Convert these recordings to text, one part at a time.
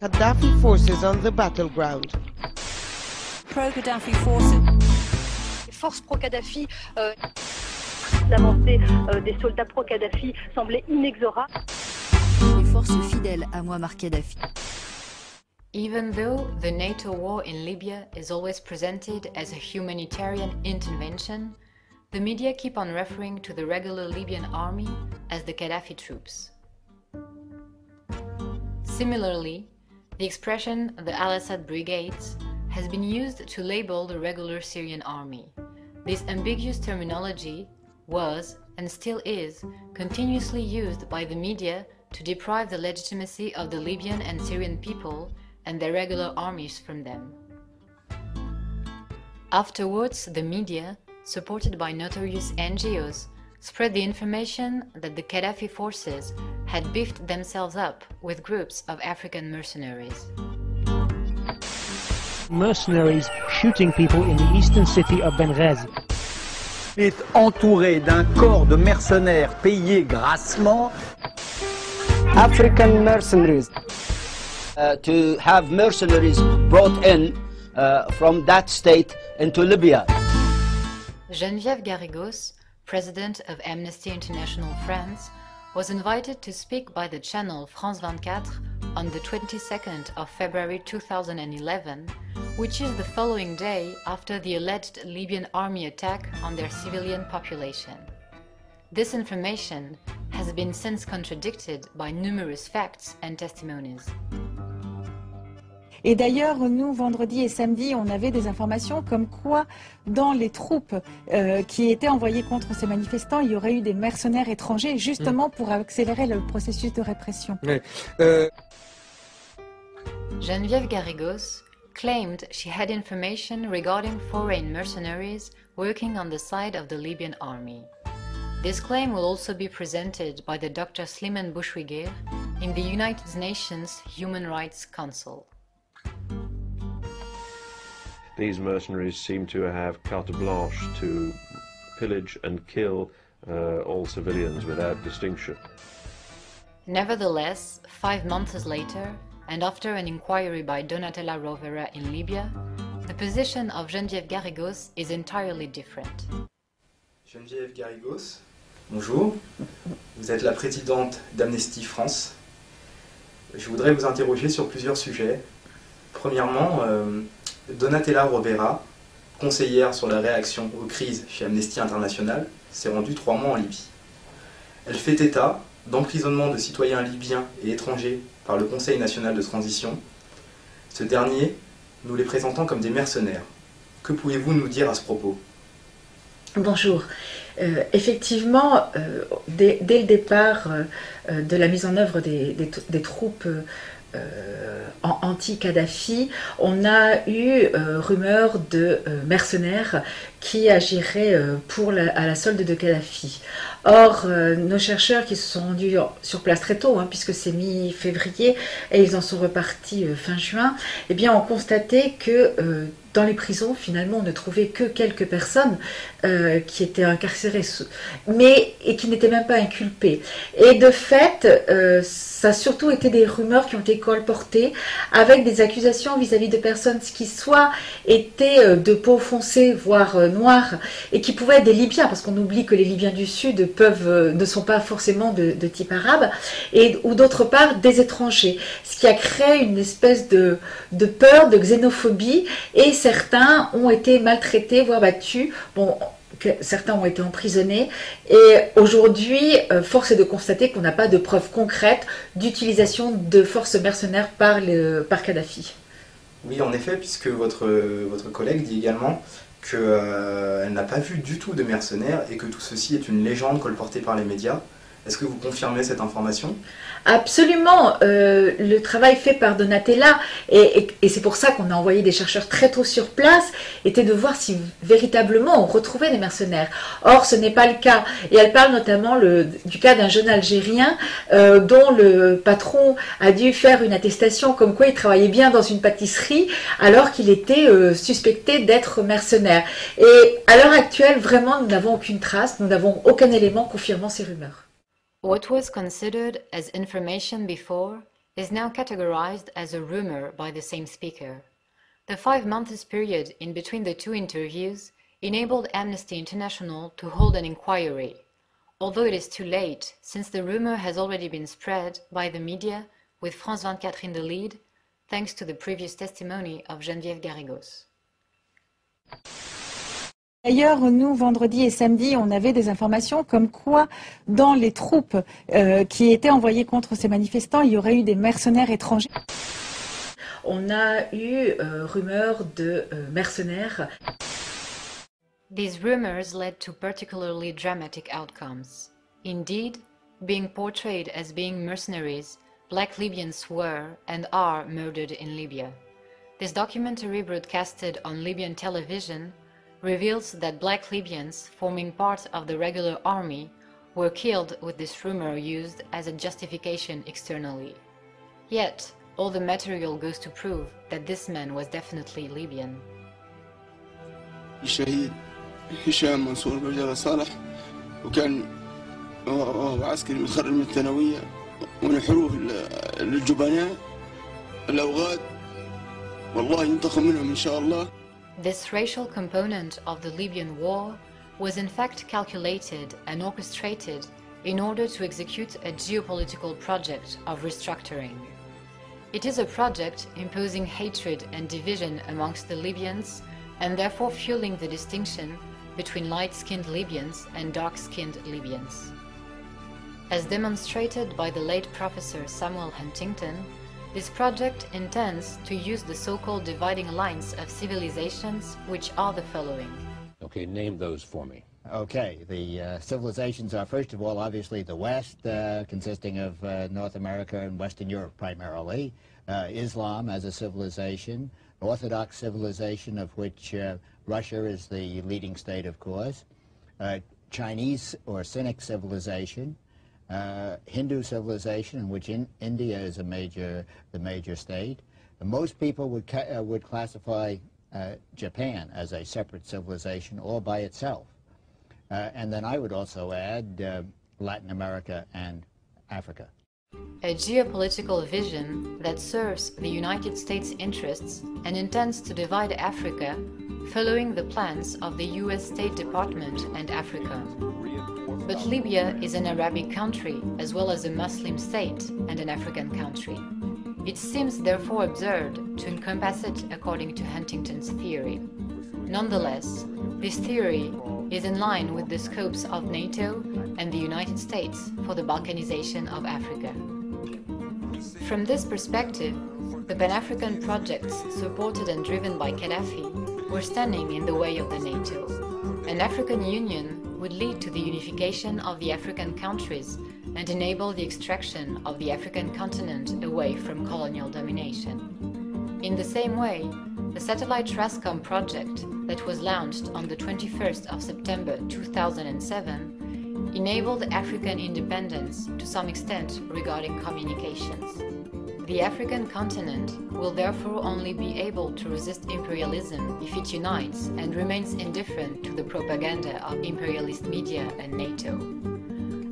Gaddafi forces on the battleground. Pro-Gaddafi forces. Les forces pro-Kadhafi, l'avancée des soldats pro-Kadhafi semblait inexorable. Les forces fidèles à Muammar Kadhafi. Even though the NATO war in Libya is always presented as a humanitarian intervention, the media keep on referring to the regular Libyan army as the Gaddafi troops. Similarly, the expression the Al-Assad brigades has been used to label the regular Syrian army. This ambiguous terminology was, and still is, continuously used by the media to deprive the legitimacy of the Libyan and Syrian people and their regular armies from them. Afterwards, the media, supported by notorious NGOs, spread the information that the Gaddafi forces had beefed themselves up with groups of African mercenaries. Mercenaries shooting people in the eastern city of Benghazi. Il est entouré d'un corps de mercenaires payés grassement. African mercenaries. To have mercenaries brought in from that state into Libya. Geneviève Garrigos, president of Amnesty International France, was invited to speak by the channel France 24 on the 22nd of February 2011, which is the following day after the alleged Libyan army attack on their civilian population. This information has been since contradicted by numerous facts and testimonies. Et d'ailleurs, nous, vendredi et samedi, on avait des informations comme quoi, dans les troupes qui étaient envoyées contre ces manifestants, il y aurait eu des mercenaires étrangers, justement pour accélérer le processus de répression. Oui. Geneviève Garrigos claimed she had information regarding foreign mercenaries working on the side of the Libyan army. This claim will also be presented by the Dr. Slimane Bouchouiguer in the United Nations Human Rights Council. These mercenaries seem to have carte blanche to pillage and kill all civilians without distinction. Nevertheless, 5 months later, and after an inquiry by Donatella Rovera in Libya, the position of Geneviève Garrigos is entirely different. Geneviève Garrigos, bonjour. Vous êtes la présidente d'Amnesty France. Je voudrais vous interroger sur plusieurs sujets. Premièrement, Donatella Rovera, conseillère sur la réaction aux crises chez Amnesty International, s'est rendue 3 mois en Libye. Elle fait état d'emprisonnement de citoyens libyens et étrangers par le Conseil national de transition. Ce dernier, nous les présentant comme des mercenaires. Que pouvez-vous nous dire à ce propos? Bonjour. Effectivement, dès le départ de la mise en œuvre des troupes anti-Kadhafi, on a eu rumeur de mercenaires qui agiraient à la solde de Kadhafi. Or, nos chercheurs qui se sont rendus sur place très tôt, puisque c'est mi-février et ils en sont repartis fin juin, eh bien, ont constaté que dans les prisons, finalement, on ne trouvait que quelques personnes qui étaient incarcérées, et qui n'étaient même pas inculpées. Et de fait, ça a surtout été des rumeurs qui ont été colportées avec des accusations vis-à-vis de personnes qui soit étaient de peau foncée, voire noire, et qui pouvaient être des Libyens, parce qu'on oublie que les Libyens du Sud ne sont pas forcément de type arabe, ou d'autre part des étrangers, ce qui a créé une espèce de peur, de xénophobie, et certains ont été maltraités, voire battus. Bon, certains ont été emprisonnés. Et aujourd'hui, force est de constater qu'on n'a pas de preuves concrètes d'utilisation de forces mercenaires par Kadhafi. Oui, en effet, puisque votre collègue dit également qu'elle n'a pas vu du tout de mercenaires et que tout ceci est une légende colportée par les médias. Est-ce que vous confirmez cette information? Absolument, le travail fait par Donatella, et c'est pour ça qu'on a envoyé des chercheurs très tôt sur place, était de voir si véritablement on retrouvait des mercenaires. Or, ce n'est pas le cas. Et elle parle notamment du cas d'un jeune Algérien dont le patron a dû faire une attestation comme quoi il travaillait bien dans une pâtisserie alors qu'il était suspecté d'être mercenaire. Et à l'heure actuelle, vraiment, nous n'avons aucune trace, nous n'avons aucun élément confirmant ces rumeurs. What was considered as information before is now categorized as a rumor by the same speaker. The 5-month period in between the two interviews enabled Amnesty International to hold an inquiry, although it is too late since the rumor has already been spread by the media with France 24 in the lead, thanks to the previous testimony of Geneviève Garrigos. D'ailleurs, nous, vendredi et samedi, on avait des informations comme quoi, dans les troupes qui étaient envoyées contre ces manifestants, il y aurait eu des mercenaires étrangers. On a eu rumeurs de mercenaires. These rumors led to particularly dramatic outcomes. Indeed, being portrayed as being mercenaries, Black Libyans were and are murdered in Libya. This documentary, broadcasted on Libyan television, reveals that Black Libyans, forming part of the regular army, were killed with this rumor used as a justification externally. Yet, all the material goes to prove that this man was definitely Libyan. الشهيد هشام منصور بن صالح وكان وهو عسكري متخرج من الثانوية ومن حروب للجبناء الأوغاد والله ينتقم منهم إن شاء الله. This racial component of the Libyan war was in fact calculated and orchestrated in order to execute a geopolitical project of restructuring. It is a project imposing hatred and division amongst the Libyans and therefore fueling the distinction between light-skinned Libyans and dark-skinned Libyans. As demonstrated by the late Professor Samuel Huntington, this project intends to use the so-called dividing lines of civilizations, which are the following. Okay, name those for me. Okay, the civilizations are, first of all, obviously the West, consisting of North America and Western Europe primarily, Islam as a civilization, Orthodox civilization, of which Russia is the leading state, of course, Chinese or Sinic civilization, Hindu civilization, in which India is the major state. Most people would classify Japan as a separate civilization all by itself. And then I would also add Latin America and Africa. A geopolitical vision that serves the United States' interests and intends to divide Africa, following the plans of the US State Department and Africa. But Libya is an Arabic country as well as a Muslim state and an African country. It seems therefore absurd to encompass it according to Huntington's theory. Nonetheless, this theory is in line with the scopes of NATO and the United States for the Balkanization of Africa. From this perspective, the Pan-African projects supported and driven by Gaddafi were standing in the way of the NATO. An African Union would lead to the unification of the African countries and enable the extraction of the African continent away from colonial domination. In the same way, the satellite TRASCOM project that was launched on the 21st of September 2007 enabled African independence to some extent regarding communications. The African continent will therefore only be able to resist imperialism if it unites and remains indifferent to the propaganda of imperialist media and NATO.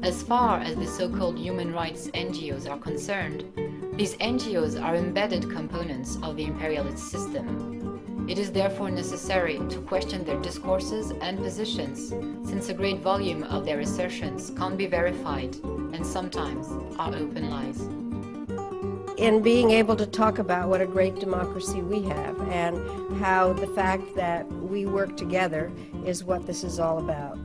As far as the so-called human rights NGOs are concerned, these NGOs are embedded components of the imperialist system. It is therefore necessary to question their discourses and positions, since a great volume of their assertions can't be verified and sometimes are open lies. In being able to talk about what a great democracy we have and how the fact that we work together is what this is all about.